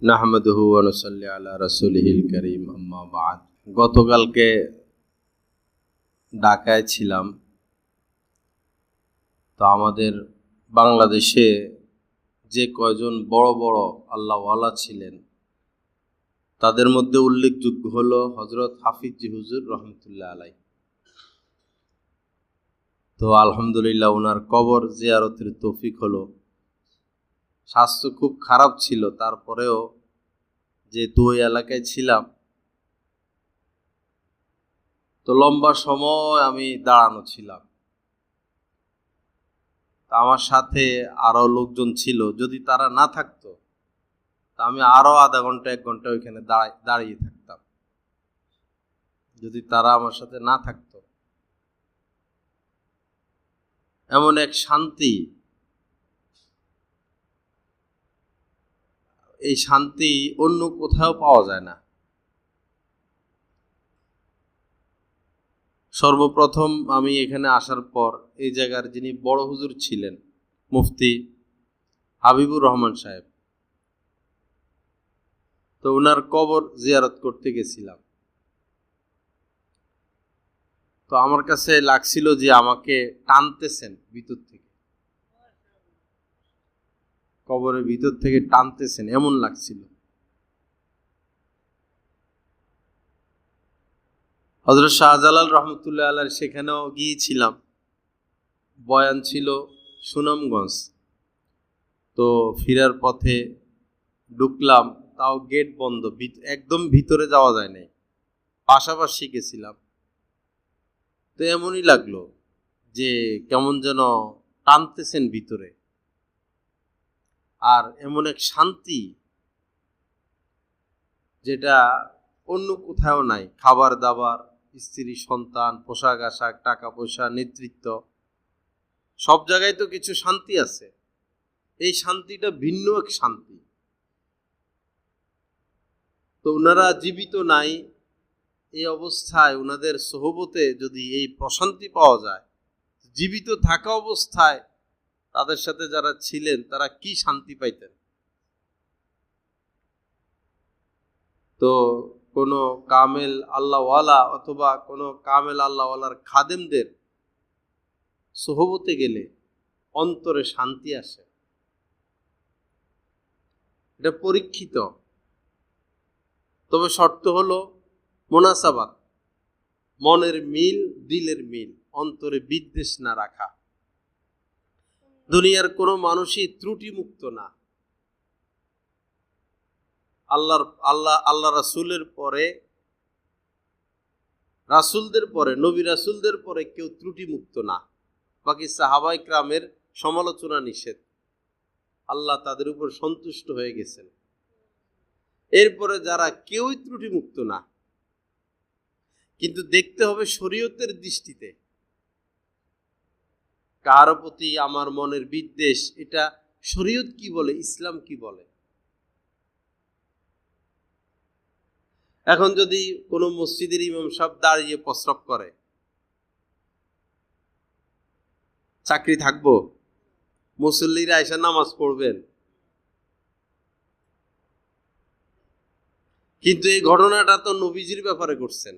নাহমাদুহু ওয়া নুসাল্লি আলা রাসূলিহিল কারীম, আম্মা বা'দ। গতকালকে ঢাকায় ছিলাম। তো আমাদের বাংলাদেশে যে কয়জন বড় বড় আল্লাহওয়ালা ছিলেন তাদের মধ্যে উল্লেখযোগ্য হলো হযরত হাফিজি হুজুর রহমতুল্লাহ আলাইহি। তো আলহামদুলিল্লাহ ওনার কবর জিয়ারতের তৌফিক হলো। স্বাস্থ্য খুব খারাপ ছিল, তারপরেও যেহেতু ওই এলাকায় ছিলাম তো লম্বা সময় আমি দাঁড়ানো ছিলাম। আমার সাথে আরো লোকজন ছিল, যদি তারা না থাকতো তা আমি আরো আধা ঘন্টা 1 ঘন্টা ওইখানে দাঁড়িয়ে থাকতাম, যদি তারা আমার সাথে না থাকতো। এমন এক শান্তি, এই শান্তি অন্য কোথাও পাওয়া যায় না। সর্বপ্রথম আমি এখানে আসার পর এই জায়গার যিনি বড় হুজুর ছিলেন মুফতি হাবিবুর রহমান সাহেব, তো ওনার কবর জিয়ারত করতে গেছিলাম। তো আমার কাছে লাগছিল যে আমাকে টানতেছেন ভিতর থেকে, কবরের ভিতর থেকে টানতেছেন এমন লাগছিল। হযরত শাহজালাল রহমতুল্লাহ আলাইহি সেখানেও গিয়েছিলাম। বয়ান ছিল সুনামগঞ্জ। তো ফেরার পথে ঢুকলাম, তাও গেট বন্ধ, একদম ভিতরে যাওয়া যায় নাই, পাশাপাশি গেছিলাম। তো এমনই লাগলো যে কেমন যেন টানতেছেন ভিতরে, আর এমন এক শান্তি যেটা অন্য কোথাও নাই। খাবার দাবার, স্ত্রী সন্তান, পোশাক আশাক, টাকা পয়সা, নেতৃত্ব, সব জায়গায় তো কিছু শান্তি আছে। এই শান্তিটা ভিন্ন এক শান্তি। তো ওনারা জীবিত নাই, এই অবস্থায় ওনাদের সোহবতে যদি এই প্রশান্তি পাওয়া যায়, জীবিত থাকা অবস্থায় তাদের সাথে যারা ছিলেন তারা কি শান্তি পাইতেন। তো কোনো কামেল আল্লাহওয়ালা অথবা কোনো কামেল আল্লাহওয়ালার খাদেমদের সোহবতে গেলে অন্তরে শান্তি আসে, এটা পরীক্ষিত। তবে শর্ত হলো মুনাসাবাত, মনের মিল, দিলের মিল, অন্তরে বিদ্বেষ না রাখা। দুনিয়ার কোনো মানুষই ত্রুটি মুক্ত না। আল্লাহ রাসূলের পরে, রাসূলদের পরে, নবী রাসূলদের পরে কেউ ত্রুটি মুক্ত না। বাকি সাহাবায়ে কেরামের সমালোচনা নিষেধ, আল্লাহ তাদের উপর সন্তুষ্ট হয়ে গেছেন। এরপরে যারা কেউই ত্রুটি মুক্ত না, কিন্তু দেখতে হবে শরীয়তের দৃষ্টিতে কার প্রতি আমার মনের বিদ্বেষ, এটা শরীয়ত কি বলে, ইসলাম কি বলে। এখন যদি কোনো মসজিদের ইমাম সাহেব দাঁড়িয়ে প্রস্রাব করে, চাকরি থাকবো? মুসল্লিরা এসে নামাজ পড়বেন। কিন্তু এই ঘটনাটা তো নবীজির ব্যাপারে করছেন,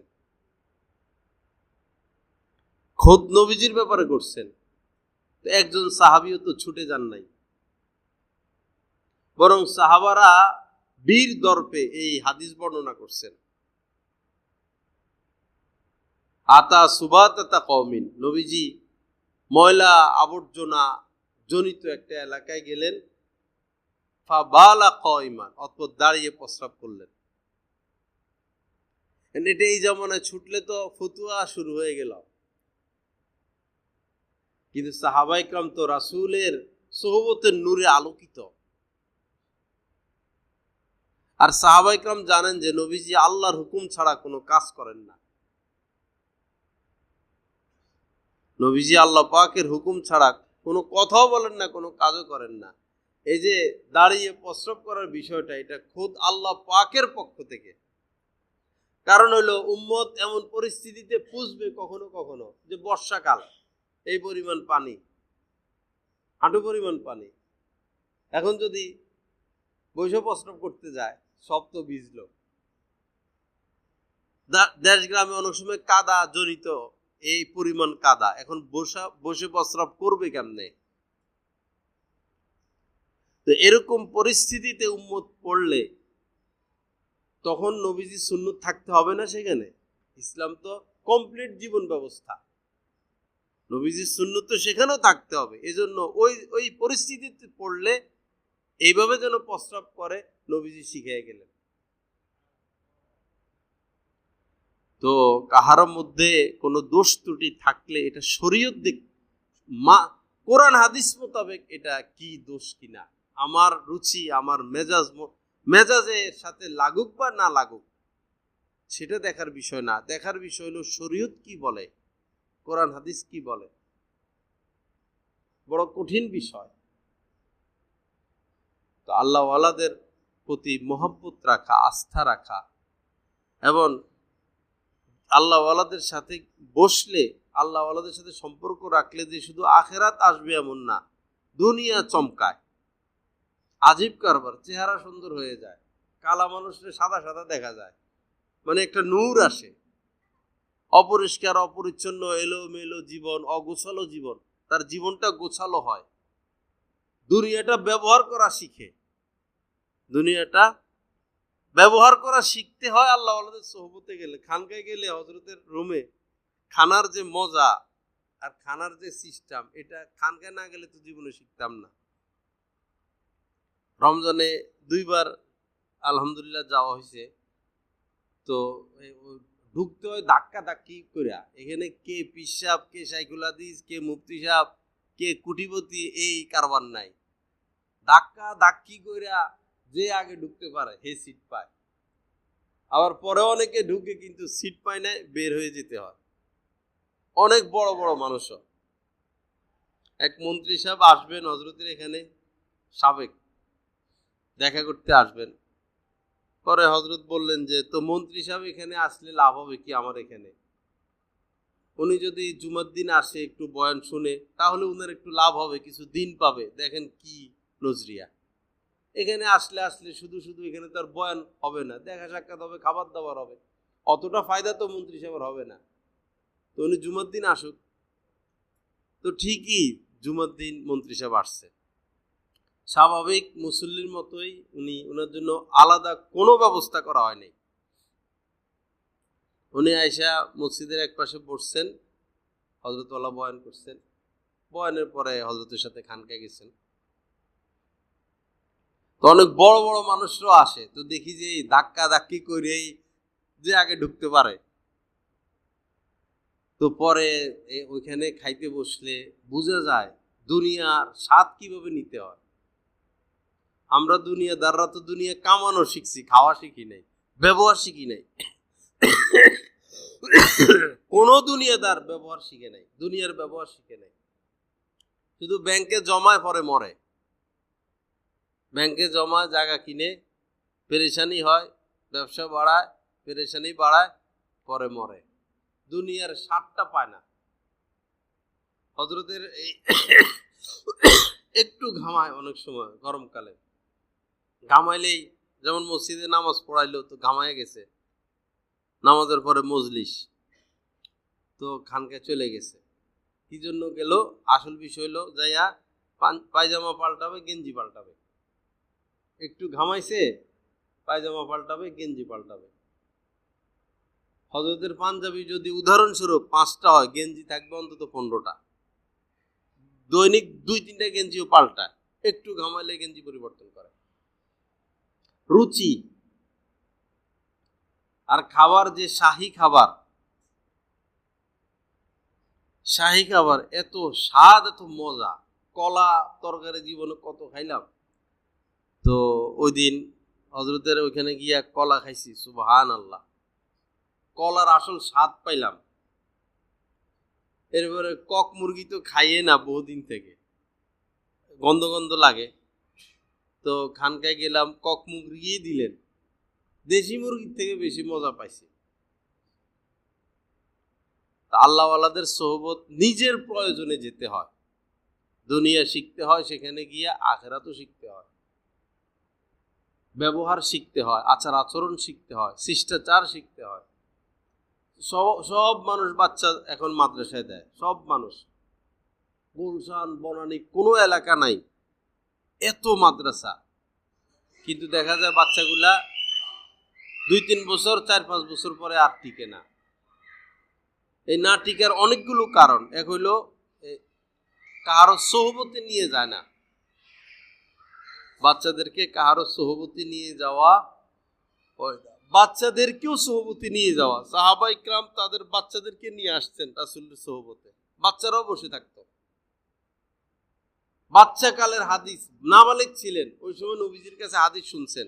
খোদ নবীজির ব্যাপারে করছেন। একজন সাহাবীও তো ছুটে যান নাই, বরং সাহাবারা বীর দর্পে এই হাদিস বর্ণনা করছেন। আতা সুবাতাতা কওমিন, নবীজি ময়লা আবর্জনা জনিত একটা এলাকায় গেলেন, ফাবালা কাইমান, অতঃপর দাঁড়িয়ে প্রস্রাব করলেন। এটা এই জামানায় ছুটলে তো ফতুয়া শুরু হয়ে গেল। কিন্তু সাহাবায়ে কেরাম তো রাসূলের সোহবতের নূরে আলোকিত। আর সাহাবায়ে কেরাম জানেন যে নবীজি আল্লাহর হুকুম ছাড়া কোনো কাজ করেন না। নবীজি আল্লাহ পাকের হুকুম ছাড়া কোনো কথাও বলেন না, কোনো কাজও করেন না। এই যে দাঁড়িয়ে প্রস্রাব করার বিষয়টা, এটা খোদ আল্লাহ পাকের পক্ষ থেকে। কারণ হলো উম্মত এমন পরিস্থিতিতে পুষবে কখনো কখনো যে বর্ষাকাল, এই পরিমাণ পানি, হাঁটু পরিমাণ পানি। এখন যদি বসে প্রস্রাব করতে যায়, সব তো ভিজলো। দেশ গ্রামে অনেক সময় কাদা জড়িত, এই পরিমাণ কাদা, এখন বসে প্রস্রাব করবে কেমনে? তো এরকম পরিস্থিতিতে উম্মত পড়লে তখন নবীজি সুন্নত থাকতে হবে না সেখানে? ইসলাম তো কমপ্লিট জীবন ব্যবস্থা, নবীজির সুন্নত তো সেখানেও থাকতে হবে। এজন্য ওই পরিস্থিতিতে পড়লে এইভাবে যেন প্রস্রাব করে নবীজি শিখিয়ে গেলেন। তো কাহার মধ্যে কোনো দোষ ত্রুটি থাকলে এটা শরীয়ত দিক কোরআন হাদিস মোতাবেক এটা কি দোষ কিনা, আমার রুচি আমার মেজাজের সাথে লাগুক বা না লাগুক সেটা দেখার বিষয় না। দেখার বিষয় হলো শরীয়ত কি বলে, কোরআন হাদিস কি বলে। বড় কঠিন বিষয়। তো আল্লাহ ওয়ালাদের প্রতি মহব্বত রাখা, আস্থা রাখা, এবং আল্লাহ ওয়ালাদের সাথে বসলে, আল্লাহ ওয়ালাদের সাথে সম্পর্ক রাখলে যে শুধু আখেরাত আসবে এমন না, দুনিয়া চমকায়। আজীব কারবার, চেহারা সুন্দর হয়ে যায়, কালা মানুষের সাদা সাদা দেখা যায়, মানে একটা নূর আসে। অপরিষ্কার অপরিচ্ছন্ন এলোমেলো জীবন, অগোছালো জীবন, তার জীবনটা গোছালো হয়। দুনিয়াটা ব্যবহার করা শিখে, দুনিয়াটা ব্যবহার করা শিখতে হয় আল্লাহ ওয়ালাদের সোহবতে গেলে। খানকায় গেলে হযরতের রুমে খানার যে মজা আর খানার যে সিস্টেম, এটা খানকায় না গেলে তো জীবনে শিখতাম না। রমজানে 2 বার আলহামদুলিল্লাহ যাওয়া হয়েছে। তো ঢুকতে হয় ধাক্কা ধাক্কি কইরা, এখানে কে পীর সাহেব, কে শাইখুল হাদিস, কে মুফতি সাহেব, কে কুটিপতি, এই কারবার নাই। ধাক্কা ধাক্কি কইরা যে আগে ঢুকতে পারে হে সিট পায়। আবার পরে অনেকে ঢুকে কিন্তু সিট পায় না, বের হয়ে যেতে হয়। অনেক বড় বড় মানুষও। এক মন্ত্রী সাহেব আসবেন হযরতের এখানে, সাবেক, দেখা করতে আসবেন। পরে হযরত বললেন যে, তো মন্ত্রী সাহেব এখানে আসলে লাভ হবে কি আমার এখানে? উনি যদি জুমার দিন আসে একটু বয়ান শুনে, তাহলে উনার একটু লাভ হবে, কিছু দিন পাবে। দেখেন কি নজরিয়া। এখানে আসলে শুধু শুধু এখানে তো আর বয়ান হবে না, দেখা সাক্ষাৎ হবে, খাবার দাবার হবে, অতটা ফায়দা তো মন্ত্রী সাহেবের হবে না। তো উনি জুমার দিন আসুক। তো ঠিকই জুমার দিন মন্ত্রী সাহেব আসছে, স্বাভাবিক মুসল্লির মতোই উনি, ওনার জন্য আলাদা কোনো ব্যবস্থা করা হয়নি। উনি আইসা মসজিদের এক পাশে বসছেন, হযরতওয়ালা বয়ান করছেন। বয়ানের পরে হযরতের সাথে খানকায় গেছেন। তো অনেক বড় বড় মানুষরাও আসে। তো দেখি যে ধাক্কা ধাক্কি করেই যে আগে ঢুকতে পারে। তো পরে ওইখানে খাইতে বসলে বোঝা যায় দুনিয়ার স্বাদ কিভাবে নিতে হয়। আমরা দুনিয়াদাররা তো দুনিয়া কামানো শিখছি, খাওয়া শিখি নাই, ব্যবহার শিখি নাই। কোন দুনিয়াদার ব্যবহার শিখে নাই, দুনিয়ার ব্যবহার শিখে নাই। শুধু ব্যাংকে জমায় পরে মরে, ব্যাংকে জমা জায়গা কিনে পেরেশানি হয়, ব্যবসা বাড়ায়, পেরেশানি বাড়ায়, পরে মরে, দুনিয়ার স্বাদটা পায় না। হযরতের এই একটু ঘামায় অনেক সময় গরমকালে, ঘামাইলেই, যেমন মসজিদে নামাজ পড়াইলো তো ঘামায় গেছে, নামাজের পরে মজলিস, তো খানকে চলে গেছে। কি জন্য গেল? আসল বিষয় হলো যাইয়া পায়জামা পাল্টাবে, গেঞ্জি পাল্টাবে। একটু ঘামাইছে, পায়জামা পাল্টাবে, গেঞ্জি পাল্টাবে। হযরতের পাঞ্জাবি যদি উদাহরণস্বরূপ 5টা হয়, গেঞ্জি থাকবে অন্তত 15টা। দৈনিক 2-3টা গেঞ্জিও পাল্টায়, একটু ঘামাইলে গেঞ্জি পরিবর্তন করে। রুচি আর খাবার, যে শাহী খাবার, শাহী খাবার এত স্বাদ, এত মজা। কলা তরকারি জীবনে কত খাইলাম। তো ওই দিন হযরতের ওইখানে গিয়া কলা খাইছি, সুবহানাল্লাহ, কলার আসল স্বাদ পাইলাম। এরপরে কক মুরগি তো খাইয়ে না বহুদিন থেকে, গন্ধ গন্ধ লাগে। তো খানকায় গেলাম, কক মুরগি দিলেন, দেশি মুরগির থেকে বেশি মজা পাইছি। আল্লাহওয়ালাদের সোহবত নিজের প্রয়োজনে যেতে হয়, দুনিয়া শিখতে হয়, সেখানে গিয়ে আখিরাতও শিখতে হয়। ব্যবহার শিখতে হয়, আচার আচরণ শিখতে হয়, শিষ্টাচার শিখতে হয়। সব মানুষ বাচ্চা এখন মাদ্রাসায় দেয়, সব মানুষ। গুলশান বনানী কোনো এলাকা নাই এত মাদ্রাসা, কিন্তু দেখা যায় বাচ্চাগুলা 2-3 বছর 4-5 বছর পরে আর টিকে না। এই না টিকার অনেকগুলো কারণ। এক হইল কারো সহবতে নিয়ে যায় না, বাচ্চাদেরকে কারো সহবতে নিয়ে যাওয়া, বাচ্চাদেরকেও সহবতে নিয়ে যাওয়া। সাহাবা ইকরাম তাদের বাচ্চাদেরকে নিয়ে আসছেন রাসূলের সহবতে, বাচ্চারাও বসে থাকতো। বাচ্চা কালের হাদিস, নাবালেগ ছিলেন ওই সময় নবীজির কাছে হাদিস শুনছেন,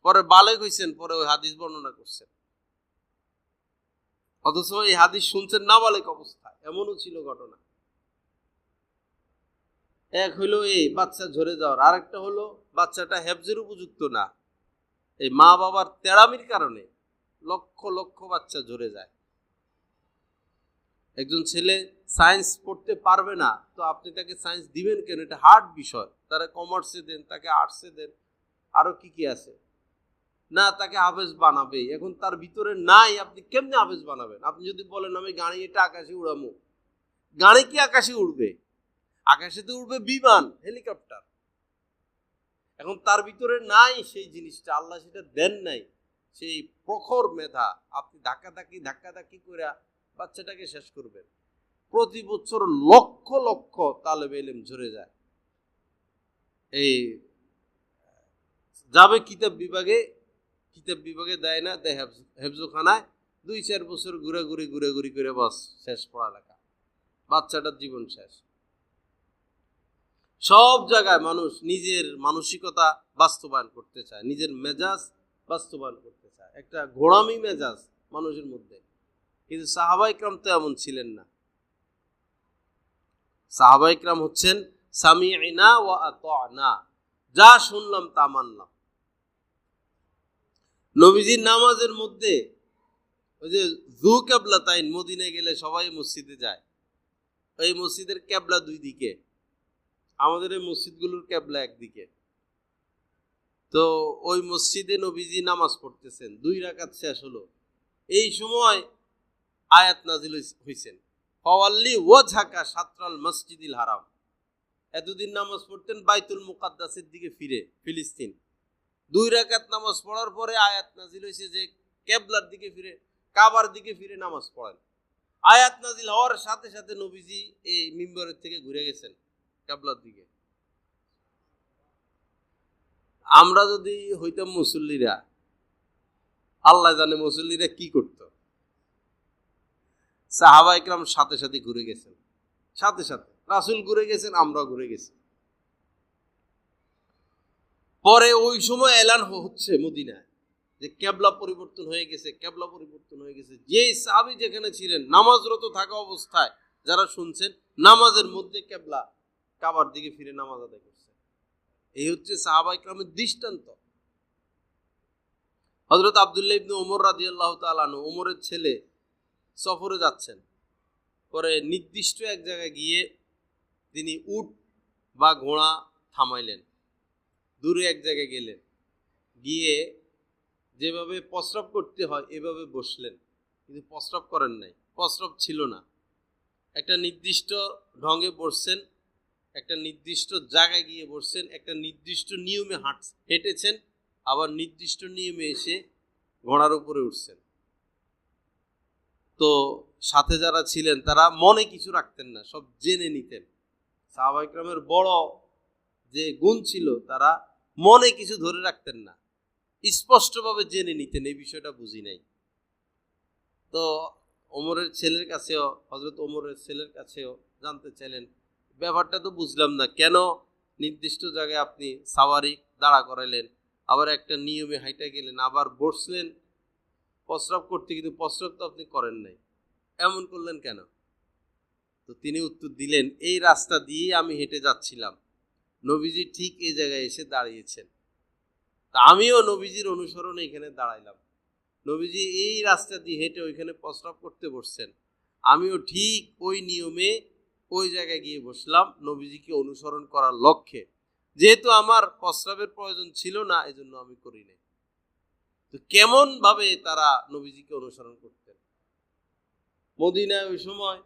পরে বালেগ হয়েছেন, পরে ওই হাদিস বর্ণনা করছেন। অথচ এই হাদিস শুনছেন নাবালেগ অবস্থায়, এমনও ছিল ঘটনা। এক হইলো এই বাচ্চা ঝরে যাওয়ার, আরেকটা হলো বাচ্চাটা হেফজের উপযুক্ত না। এই মা বাবার তেড়ামির কারণে লক্ষ লক্ষ বাচ্চা ঝরে যায়। একজন ছেলে সায়েন্স পড়তে পারবে না, তো আপনি তাকে সায়েন্স দিবেন কেন? এটা হার্ড বিষয়। তারা কমার্সে দেন, তাকে আর্টসে দেন, আরো কি কি আছে না, তাকে হাফেজ বানাবে। এখন তার ভিতরে নাই, আপনি কেমনে হাফেজ বানাবেন? আপনি যদি বলেন আমি গাড়ি এটা আকাশে উড়ামো, গাড়ি কি আকাশে উড়বে? আকাশে তো উড়বে বিমান, হেলিকপ্টার। এখন তার ভিতরে নাই সেই জিনিসটা, আল্লাহ সেটা দেন নাই, সেই প্রখর মেধা। আপনি ধাক্কাধাক্কি করে বাচ্চাটাকে শেষ করবেন। প্রতি বছর লক্ষ লক্ষ তালেবে ইলম ঝরে যায়। এই যাবে কিতাব বিভাগে দেয় না, দেয় হেফজোখানায়, 2-4 বছর ঘুরাঘুরি করে বাস শেষ পড়ালেখা, বাচ্চাটার জীবন শেষ। সব জায়গায় মানুষ নিজের মানসিকতা বাস্তবায়ন করতে চায়, নিজের মেজাজ বাস্তবায়ন করতে চায়, একটা গোড়ামি মেজাজ মানুষের মধ্যে। কিন্তু সাহাবা ইকরাম তো এমন ছিলেন না। সাহাবা ইকরাম হচ্ছেন সামি'না ওয়া আতা'না, যা শুনলাম তা মানলাম। নবীজির নামাজের মধ্যে ওই যে যু কিবলাতাইন, মদিনায় গেলে সবাই মসজিদে যায়, এই মসজিদের কিবলা 2 দিকে, আমাদের এই মসজিদগুলোর কিবলা একদিকে। তো ওই মসজিদে নবীজি নামাজ পড়তেছেন, 2 রাকাত শেষ হলো, এই সময় আয়াত নাজিল হইছেন, ফাওয়াল্লি ওয়াজহাকা শাতরাল মসজিদিল হারাম। এতদিন নামাজ পড়তেন বাইতুল মুকাদ্দাসের দিকে ফিরে, ফিলিস্তিন। 2 রাকাত নামাজ পড়ার পরে আয়াত নাজিল হয়েছে যে কিবলার দিকে ফিরে, কাবার দিকে ফিরে নামাজ পড়েন। আয়াত নাজিল হওয়ার সাথে সাথে নবীজি এই মিম্বরের থেকে ঘুরে গেছেন কিবলার দিকে। আমরা যদি হইতাম মুসল্লিরা, আল্লাহ জানে মুসল্লিরা কি করত। সাহাবা ইকরাম সাথে সাথে ঘুরে গেছেন, সাথে সাথে রাসূল ঘুরে গেছেন, আমরাও ঘুরে গেছি। পরে ওই সময় এলান হচ্ছে মদিনায় যে কিবলা পরিবর্তন হয়ে গেছে, কিবলা পরিবর্তন হয়ে গেছে। যে সাহাবী যেখানে ছিলেন নামাজরত থাকা অবস্থায়, যারা শুনছেন, নামাজের মধ্যে কিবলা কাবার দিকে ফিরে নামাজ আদায় করছে। এই হচ্ছে সাহাবা ইকরামের দৃষ্টান্ত। হযরত আব্দুল্লাহ ইবনে ওমর রাদিয়াল্লাহু তাআলা আনহু, ওমরের ছেলে, সফরে যাচ্ছেন। পরে নির্দিষ্ট এক জায়গায় গিয়ে তিনি উট বা ঘোড়া থামাইলেন, দূরে এক জায়গায় গেলেন, গিয়ে যেভাবে প্রস্রাব করতে হয় এভাবে বসলেন, কিন্তু প্রস্রাব করেন নাই, প্রস্রাব ছিল না। একটা নির্দিষ্ট ঢঙ্গে বসছেন, একটা নির্দিষ্ট জায়গায় গিয়ে বসছেন, একটা নির্দিষ্ট নিয়মে হেঁটেছেন, আবার নির্দিষ্ট নিয়মে এসে ঘোড়ার উপরে উঠছেন। তো সাথে যারা ছিলেন তারা মনে কিছু রাখতেন না, সব জেনে নিতেন। সাহাবা ইকরামের বড় যে গুণ ছিল, তারা মনে কিছু ধরে রাখতেন না, স্পষ্টভাবে জেনে নিতেন, এই বিষয়টা বুঝি নাই। তো ওমরের ছেলের কাছেও, হযরত ওমরের ছেলের কাছেও জানতে চাইলেন, ব্যাপারটা তো বুঝলাম না, কেন নির্দিষ্ট জায়গায় আপনি সাওয়ারি দাঁড়া করাইলেন, আবার একটা নিয়মে হাইটা গেলেন, আবার বসলেন প্রস্রাব করতে, কিন্তু প্রস্রাব তো আপনি করেন নাই, এমন করলেন কেন? তো তিনি উত্তর দিলেন, এই রাস্তা দিয়ে আমি হেঁটে যাচ্ছিলাম, নবীজি ঠিক এই জায়গায় এসে দাঁড়িয়েছেন, তা আমিও নবীজির অনুসরণে এখানে দাঁড়াইলাম। নবীজি এই রাস্তা দিয়ে হেঁটে ওইখানে প্রস্রাব করতে বসছেন, আমিও ঠিক ওই নিয়মে ওই জায়গায় গিয়ে বসলাম নবীজিকে অনুসরণ করার লক্ষ্যে। যেহেতু আমার প্রস্রাবের প্রয়োজন ছিল না, এজন্য আমি করি নাই। তো কেমন ভাবে তারা নবীজিকে অনুসরণ করতেন? মদিনায় ওই সময়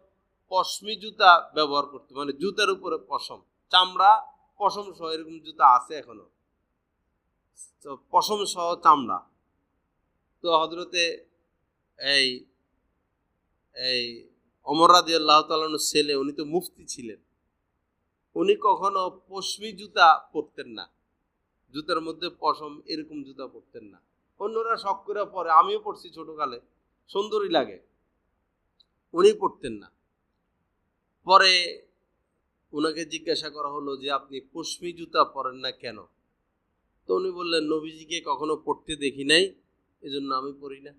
পশমি জুতা ব্যবহার করতো, মানে জুতার উপরে পশম, চামড়া পশম সহ এরকম জুতা আছে এখনো, তো পশম সহ চামড়া। তো হযরতে এই এই ওমর রাদিয়াল্লাহু তাআলা আনহুর ছেলে, উনি তো মুফতি ছিলেন, উনি কখনো পশমি জুতা পরতেন না, জুতার মধ্যে পশম এরকম জুতা পরতেন না। অন্যরা শখ করে পরে, আমিও পরছি ছোটকালে, সুন্দরই লাগে, উনি পরতেন না। পরে ওনাকে জিজ্ঞাসা করা হলো যে আপনি পশমি জুতা পরেন না কেন? তো উনি বললেন, নবীজিকে কখনো পড়তে দেখি নাই, এজন্য আমি পড়ি না।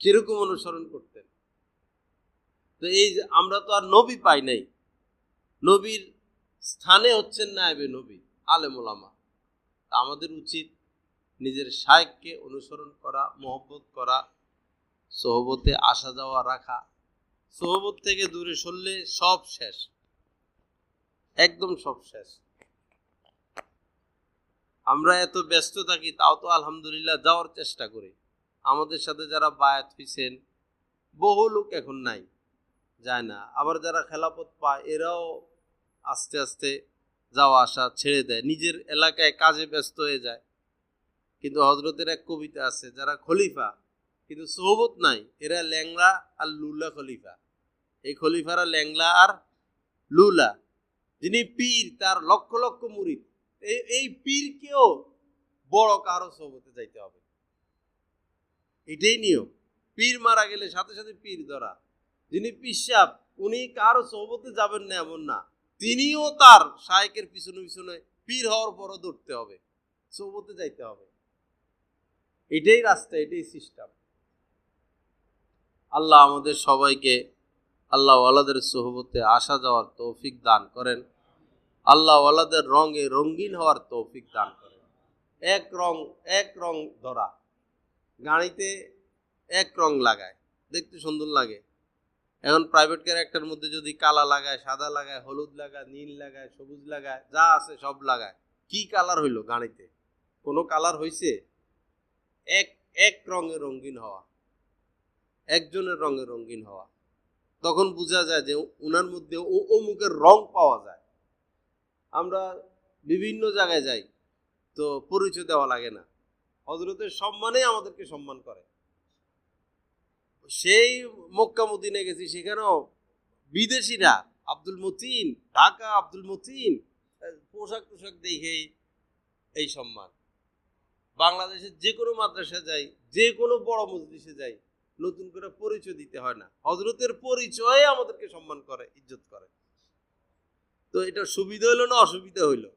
কিরকম অনুসরণ করতেন? তো এই যে আমরা তো আর নবী পাই নাই, নবীর স্থানে হচ্ছেন নায়েবে নবী আলেম ওলামা। আমাদের উচিত নিজের শায়েখকে অনুসরণ করা, মহব্বত করা, সোহবতে আসা যাওয়া রাখা। সোহবত থেকে দূরে সরলে সব শেষ, একদম সব শেষ। আমরা এত ব্যস্ত থাকি, তাও তো আলহামদুলিল্লাহ যাওয়ার চেষ্টা করি। আমাদের সাথে যারা বায়াত হইছেন, বহু লোক এখন নাই, যায় না। আবার যারা খেলাফত পায়, এরাও আস্তে আস্তে যাওয়া আসা ছেড়ে দেয়, নিজের এলাকায় কাজে ব্যস্ত হয়ে যায়। কিন্তু হযরতের এক কবিতা আছে, যারা খলিফা কিন্তু সোহবত নাই, এরা ল্যাংড়া আর লুলা খলিফা। এই খলিফারা ল্যাংড়া আর লুলা। যিনি পীর, তার লক্ষ লক্ষ মুরিদ। এই পীরকেও বড় কারো সোহবতে যাইতে হবে, এটাই নিয়ম। পীর মারা গেলে সাথে সাথে পীর ধরা। যিনি পিসাব, উনি কারো সোহবতে যাবেন না এমন না, তিনিও তার শায়েখের পিছনে পিছনে পীর হওয়ার পরও ধরতে হবে, সোহবতে যাইতে হবে। এটাই রাস্তা, এটাই সিস্টেম। আল্লাহ আমাদের সবাইকে আল্লাহ ওয়ালাদের সোহবতে আসা যাওয়ার তৌফিক দান করেন। আল্লাহ ওয়ালাদের রঙে রঙিন হওয়ার তৌফিক দান করেন। এক রং ধরা, গাড়িতে এক রং লাগায়, দেখতে সুন্দর লাগে। এখন প্রাইভেট ক্যারেক্টার মধ্যে যদি কালা লাগায়, সাদা লাগায়, হলুদ লাগায়, নীল লাগায়, সবুজ লাগায়, যা আছে সব লাগায়, কি কালার হইল গাড়িতে? কোনো কালার হইছে? এক এক রঙে রঙিন হওয়া, একজনের রঙে রঙিন হওয়া, তখন বোঝা যায় যে উনার মধ্যে অমুকের রং পাওয়া যায়। আমরা বিভিন্ন জায়গায় যাই, তো পরিচয় দেওয়া লাগে না, হযরতের সম্মানে আমাদেরকে সম্মান করে। সেই মক্কা মদিনায় গেছি, সেখানেও বিদেশিরা আব্দুল মতিন, ঢাকা আব্দুল মতিন, পোশাক দেখেই এই সম্মান। বাংলাদেশের যে কোনো মাদ্রাসা যাই, যে কোনো বড় মজলিসে যাই, নতুন করে পরিচয় দিতে হয় না, হযরতের পরিচয়ে আমাদেরকে সম্মান করে, ইজ্জত করে। তো এটা সুবিধা হইলো না অসুবিধা হইলো?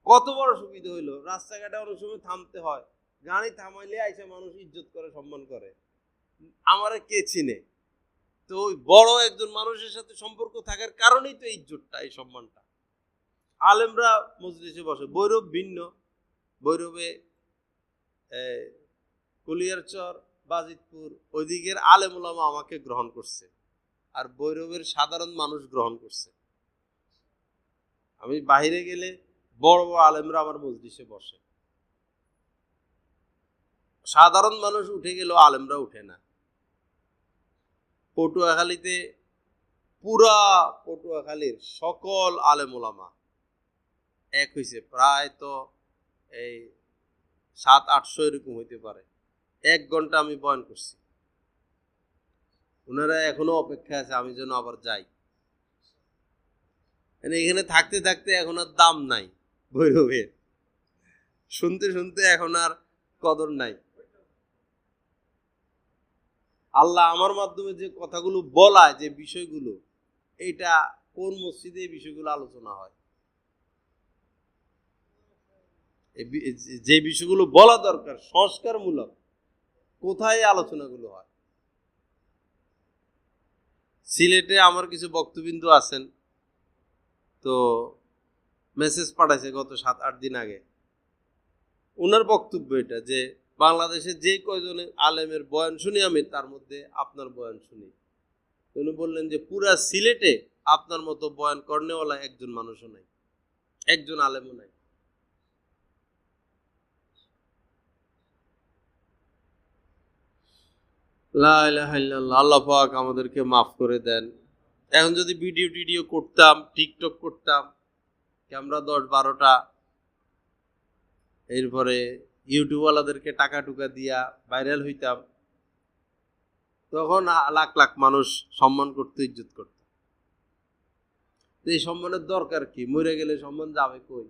কত বড় সুবিধা হইলো! রাস্তাঘাটে অনেক সময় থামতে হয়, গাড়ি থামাইলে আইসা মানুষ ইজ্জত করে, সম্মান করে। আমারে কে চিনে? তো ওই বড় একজন মানুষের সাথে সম্পর্ক থাকার কারণেই তো এই ইজ্জতটা, এই সম্মানটা। আলেমরা মজলিসে বসে, বৈরব ভিন্ন, বৈরবে কুলিয়ারচর, বাজিতপুর, ওইদিকের আলেম ওলামা আমাকে গ্রহণ করছে, আর বৈরবের সাধারণ মানুষ গ্রহণ করছে। আমি বাইরে গেলে বড় বড় আলেমরা আমার মজলিসে বসে, সাধারণ মানুষ উঠে গেলেও আলেমরা উঠে না। পটুয়াখালীতে পুরা পটুয়াখালীর সকল আলেম ওলামা এক হইছে, প্রায় তো এই 700-800 এরকম হইতে পারে। 1 ঘন্টা আমি বয়ান করছি, ওনারা এখনো অপেক্ষা আছে আমি যেন আবার যাই। এখানে থাকতে থাকতে এখন আর দাম নাই ভৈরবের, শুনতে শুনতে এখন আর কদর নাই। আল্লাহ আমার মাধ্যমে যে কথাগুলো বলায়, যে বিষয়গুলো, এটা কোন মসজিদে এই বিষয়গুলো আলোচনা হয়? যে বিষয়গুলো বলা দরকার সংস্কারমূলক, কোথায় আলোচনাগুলো হয়? সিলেটে আমার কিছু বক্তবিন্দু আছেন, তো মেসেজ পাঠাইছে গত 7-8 দিন আগে। ওনার বক্তব্য এটা যে বাংলাদেশে যে কয়জনের আলেমের বয়ান শুনি আমি, তার মধ্যে আপনার বয়ান শুনি। উনি বললেন যে পুরা সিলেটে আপনার মতো বয়ান করনেওয়ালা একজন মানুষও নাই। একজন আলেমও নাই। লা ইলাহা ইল্লাল্লাহ। আল্লাহ পাক আমাদেরকে মাফ করে দেন। এখন যদি ভিডিও টিডিও করতাম, টিকটক করতাম, ক্যামেরা 10-12টা, এরপরে ইউটিউবওয়ালাদেরকে টাকা টুকা দিয়া ভাইরাল হইতাম, তখন লাখ লাখ মানুষ সম্মান করতো, ইজ্জত করতো। এই সম্মানের দরকার কি? মরে গেলে সম্মান যাবে কই?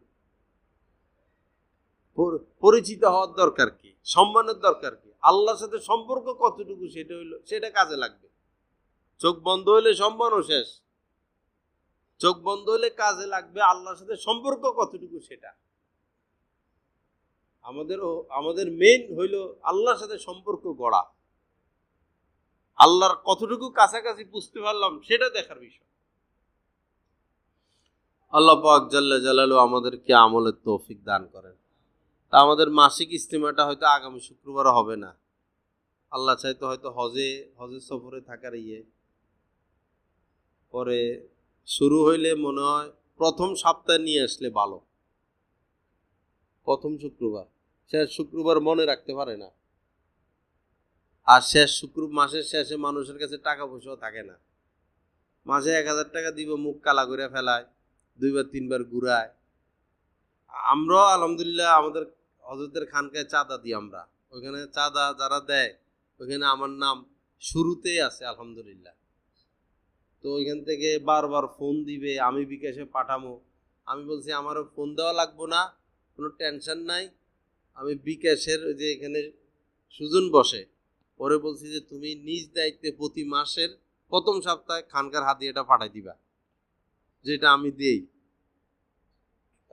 পরিচিত হওয়ার দরকার কি? সম্মানের দরকার কি? আল্লাহর সাথে সম্পর্ক কতটুকু সেটা হইলো, সেটা কাজে লাগবে। চোখ বন্ধ হইলে সম্মানও শেষ। চোখ বন্ধ হইলে কাজে লাগবে আল্লাহর সাথে সম্পর্ক কতটুকু সেটা। আমাদের মেইন হইল আল্লাহর সাথে সম্পর্ক গড়া। আল্লাহর কতটুকু কাছাকাছি বুঝতে পারলাম সেটা দেখার বিষয়। আল্লাহ পাক জাল্লা জালালু আমাদেরকে আমলের তৌফিক দান করেন। তা আমাদের মাসিক ইজতিমাটা হয়তো আগামী শুক্রবার হবে না, আল্লাহ চাইতো হয়তো হজের সফরে থাকার পরে শুরু হইলে মনে হয় প্রথম সপ্তাহে নিয়ে আসলে ভালো। প্রথম শুক্রবার, শেষ শুক্রবার মনে রাখতে পারে না। আর মাসের শেষে মানুষের কাছে টাকা পয়সাও থাকে না। মাসে 1000 টাকা দিব, মুখ কালা করে ফেলায়, 2-3 বার ঘুরায়। আমরাও আলহামদুলিল্লাহ আমাদের হযরতের খানকায় চাঁদা দিই। আমরা ওইখানে চাঁদা যারা দেয়, ওইখানে আমার নাম শুরুতেই আছে আলহামদুলিল্লাহ। তো ওইখান থেকে বারবার ফোন দিবে, আমি বিকাশে পাঠামো। আমি বলছি আমারও ফোন দেওয়া লাগবো না, কোনো টেনশন নাই। আমি বিকাশের যে এখানে সুজন বসে, পরে বলছি যে তুমি নিজ দায়িত্বে প্রতি মাসের প্রথম সপ্তাহে খানকার হাদিয়াটা পাঠাই দিবা, যেটা আমি দেই।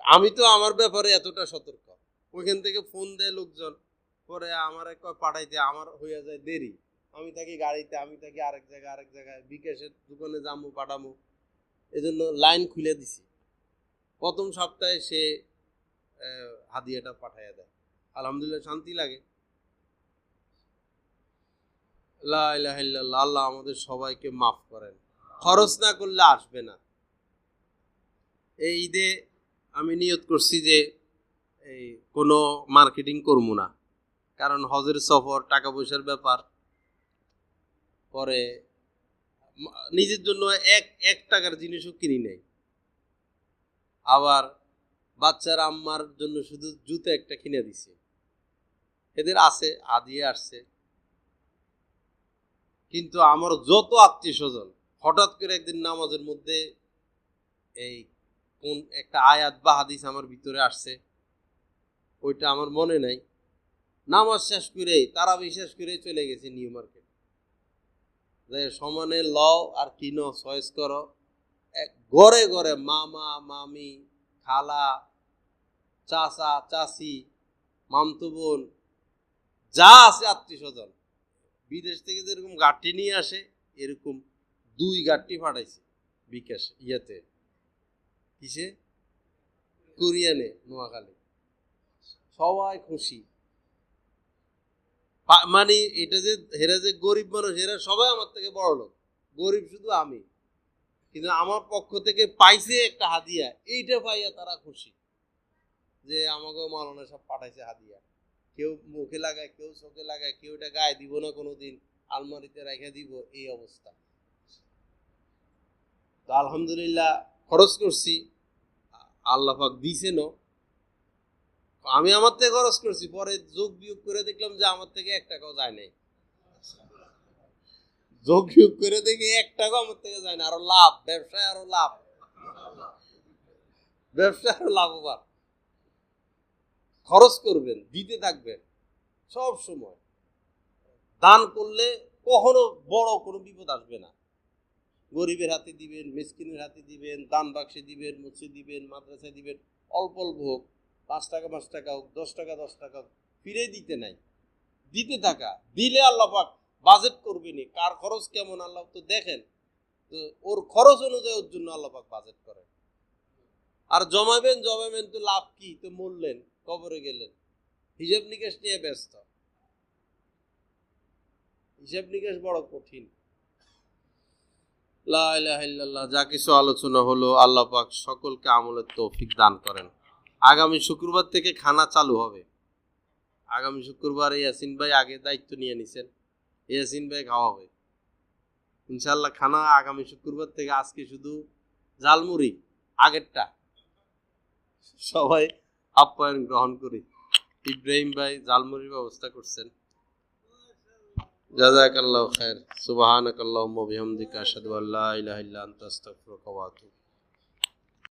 আমি তো আমার ব্যাপারে এতটা সতর্ক। ওইখান থেকে ফোন দেয় লোকজন, পরে আমার পাঠাইতে আমার হইয়া যায় দেরি। আমি থাকি গাড়িতে, আমি থাকি আরেক জায়গায় বিকাশের দোকানে যাবো, পাঠামো। এজন্য লাইন খুলে দিছি। প্রথম সপ্তাহে সে হাদিয়াটা পাঠাইয়া দেয়। আলহামদুলিল্লাহ, শান্তি লাগে। লা ইলাহা ইল্লাল্লাহ। আল্লাহ আমাদের সবাইকে মাফ করেন। খরচ না করলে আসবে না। এই ঈদে আমি নিয়ত করছি যে এই কোনো মার্কেটিং করবো না, কারণ হজের সফর, টাকা পয়সার ব্যাপার। পরে নিজের জন্য এক টাকার জিনিসও কিনি নাই। আবার বাচ্চার আম্মার জন্য শুধু জুতো একটা কিনে দিছে। এদের আছে, হাদিয়া আসছে। কিন্তু আমার যত আত্মীয় স্বজন হঠাৎ করে একদিন নামাজের মধ্যে এই কোন একটা আয়াত বা হাদিস আমার ভিতরে আসছে, ওইটা আমার মনে নাই। নামাজ শেষ করে, তারাবি শেষ করে চলে গেছে নিউ মার্কেট। যে সমানে লও আর কিনো, চয়েস করো। ঘরে ঘরে মামা মামি, খালা, চাচা চাচি, মামতো বোন, যা আছে আত্মীয় স্বজন, বিদেশ থেকে যেরকম গাঠি নিয়ে আসে, এরকম 2 গাঠি পাঠাইছে বিকাশ ইয়াতে, কিসে, কোরিয়ানে, নোয়াখালী। সবাই খুশি। মানে এটা যে হেরা যে গরিব মানুষ, এরা সবাই আমার থেকে বড় লোক, গরিব শুধু আমি। কিন্তু আমার পক্ষ থেকে পাইছে একটা হাদিয়া, এইটা পাইয়া তারা খুশি যে আমাকে মাওলানা সব পাঠাইছে হাদিয়া। কেউ মুখে লাগায়, কেউ চোখে লাগায়, কেউ এটা গায়ে দিব না কোনোদিন, আলমারিতে রেখে দিব, এই অবস্থা। তো আলহামদুলিল্লাহ খরচ করছি, আল্লাহ পাক দিছেন। আমি আমার থেকে খরচ করছি, পরে যোগ বিয়োগ করে দেখলাম যে আমার থেকে 1 টাকাও যায় নাই। যোগ বিয়োগ করে দেখি 1 টাকাও আমার থেকে যায় না। আরো লাভ, ব্যবসায় আরো লাভ, ব্যবসায় আরো লাভবান। খরচ করবেন, দিতে থাকবেন সব সময়। দান করলে কখনো বড় কোনো বিপদ আসবে না। গরিবের হাতে দিবেন, মিসকিনের হাতে দিবেন, দান বাক্সে দিবেন, মসজিদ দিবেন, মাদ্রাসায় দিবেন, অল্প অল্প হোক, 5 টাকা 5 টাকা হোক, 10 টাকা 10 টাকা হোক, ফিরে দিতে নাই, দিতে থাকা। দিলে আল্লাহ পাক বাজেট করবেনি, কার খরচ কেমন আল্লাহ তো দেখেন। তো ওর খরচ অনুযায়ী ওর জন্য আল্লাহ পাক বাজেট করেন। আর জমাবেন তো লাভ কি? তো মরলেন, কবরে গেলেন, হিসাব নিকাশ নিয়ে ব্যস্ত। হিসাব নিকাশ বড় কঠিন। লা ইলাহা ইল্লাল্লাহ। যা কিছু আলোচনা হলো আল্লাহ পাক সকলকে আমলের তৌফিক দান করেন। আগামী শুক্রবার থেকে খানা চালু হবে। আগামী শুক্রবার ইয়াসিন ভাই আগে দায়িত্ব নিয়ে নিছেন, ইয়াসিন ভাই খাওয়াবে ইনশাল্লাহ খানা আগামী শুক্রবার থেকে। আজকে শুধু ঝালমুড়ি আগেরটা, সবাই আপ্যায়ন গ্রহণ করি। ইব্রাহিম ভাই ঝালমুড়ির ব্যবস্থা করছেন। জাযাকাল্লাহু খাইর। সুবহানাকাল্লাহুম্মা ওয়া বিহামদিকা আশহাদু আল্লা ইলাহা ইল্লা আনতা আস্তাগফিরুকা ওয়া আতুবু